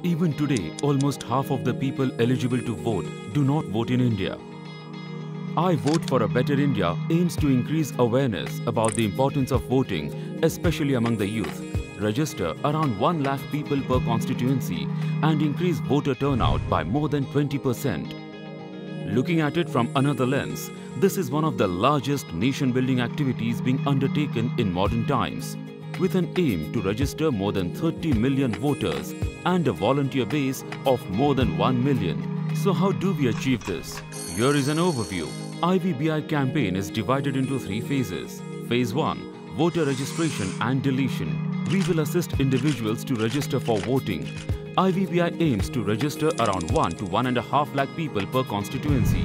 Even today, almost half of the people eligible to vote do not vote in India. I Vote for a Better India aims to increase awareness about the importance of voting, especially among the youth, register around 1 lakh people per constituency and increase voter turnout by more than 20%. Looking at it from another lens, this is one of the largest nation-building activities being undertaken in modern times, with an aim to register more than 30 million voters and a volunteer base of more than 1 million. So how do we achieve this? Here is an overview. IVBI campaign is divided into 3 phases. Phase 1, voter registration and deletion. We will assist individuals to register for voting. IVBI aims to register around 1 to 1.5 lakh people per constituency.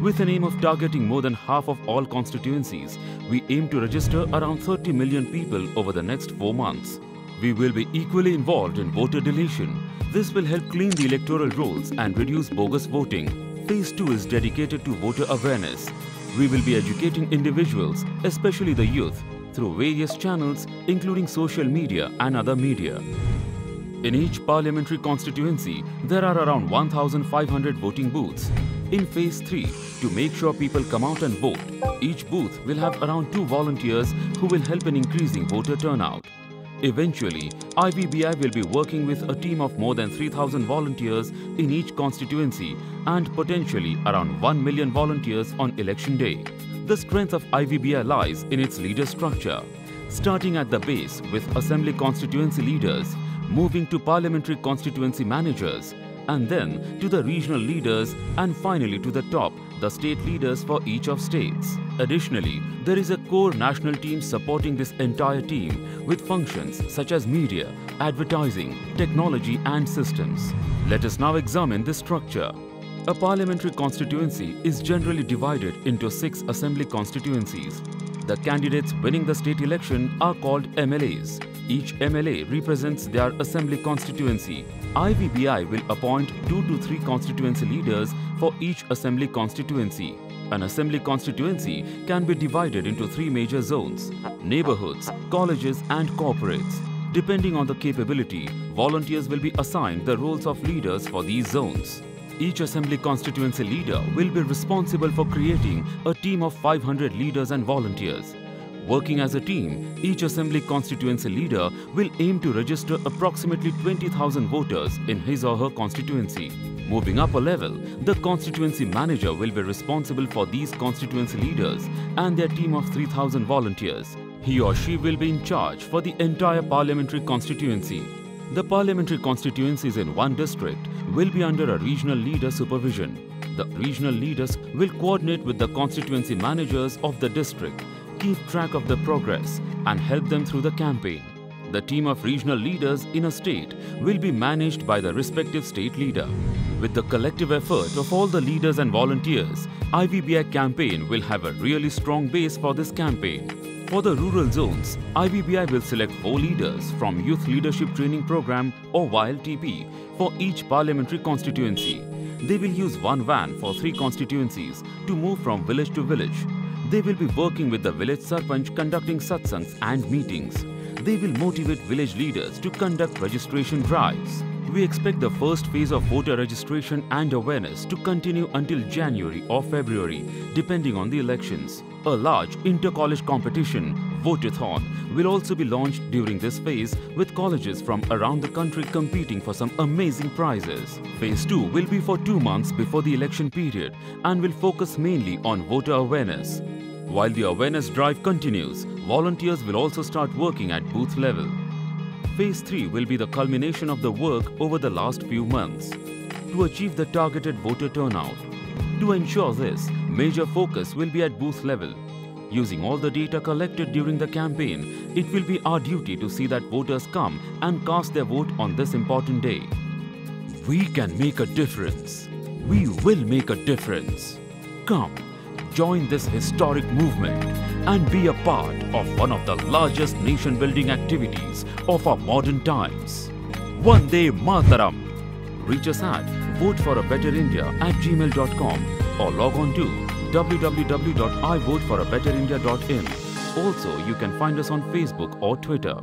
With an aim of targeting more than half of all constituencies, we aim to register around 30 million people over the next 4 months. We will be equally involved in voter deletion. This will help clean the electoral rolls and reduce bogus voting. Phase 2 is dedicated to voter awareness. We will be educating individuals, especially the youth, through various channels including social media and other media. In each parliamentary constituency, there are around 1,500 voting booths. In Phase 3, to make sure people come out and vote, each booth will have around 2 volunteers who will help in increasing voter turnout. Eventually, IVBI will be working with a team of more than 3,000 volunteers in each constituency and potentially around 1 million volunteers on election day. The strength of IVBI lies in its leader structure, starting at the base with assembly constituency leaders, moving to parliamentary constituency managers, and then to the regional leaders, and finally to the top, the state leaders for each of states. Additionally, there is a core national team supporting this entire team with functions such as media, advertising, technology and systems. Let us now examine this structure. A parliamentary constituency is generally divided into 6 assembly constituencies. The candidates winning the state election are called MLAs. Each MLA represents their assembly constituency. IVBI will appoint 2 to 3 constituency leaders for each assembly constituency. An assembly constituency can be divided into 3 major zones: neighborhoods, colleges and corporates. Depending on the capability, volunteers will be assigned the roles of leaders for these zones. Each assembly constituency leader will be responsible for creating a team of 500 leaders and volunteers. Working as a team, each assembly constituency leader will aim to register approximately 20,000 voters in his or her constituency. Moving up a level, the constituency manager will be responsible for these constituency leaders and their team of 3,000 volunteers. He or she will be in charge for the entire parliamentary constituency. The parliamentary constituencies in one district will be under a regional leader supervision. The regional leaders will coordinate with the constituency managers of the district, keep track of the progress and help them through the campaign. The team of regional leaders in a state will be managed by the respective state leader. With the collective effort of all the leaders and volunteers, IVBI campaign will have a really strong base for this campaign. For the rural zones, IVBI will select 4 leaders from Youth Leadership Training Program or YLTP for each parliamentary constituency. They will use 1 van for 3 constituencies to move from village to village. They will be working with the village sarpanch conducting satsangs and meetings. They will motivate village leaders to conduct registration drives. We expect the first phase of voter registration and awareness to continue until January or February, depending on the elections. A large inter-college competition, Votathon, will also be launched during this phase, with colleges from around the country competing for some amazing prizes. Phase 2 will be for 2 months before the election period and will focus mainly on voter awareness. While the awareness drive continues, volunteers will also start working at booth level. Phase 3 will be the culmination of the work over the last few months to achieve the targeted voter turnout. To ensure this, major focus will be at booth level. Using all the data collected during the campaign, it will be our duty to see that voters come and cast their vote on this important day. We can make a difference. We will make a difference. Come, join this historic movement and be a part of one of the largest nation-building activities of our modern times. Vande Mataram! Reach us at voteforabetterindia@gmail.com or log on to www.ivoteforabetterinia.in. Also, you can find us on Facebook or Twitter.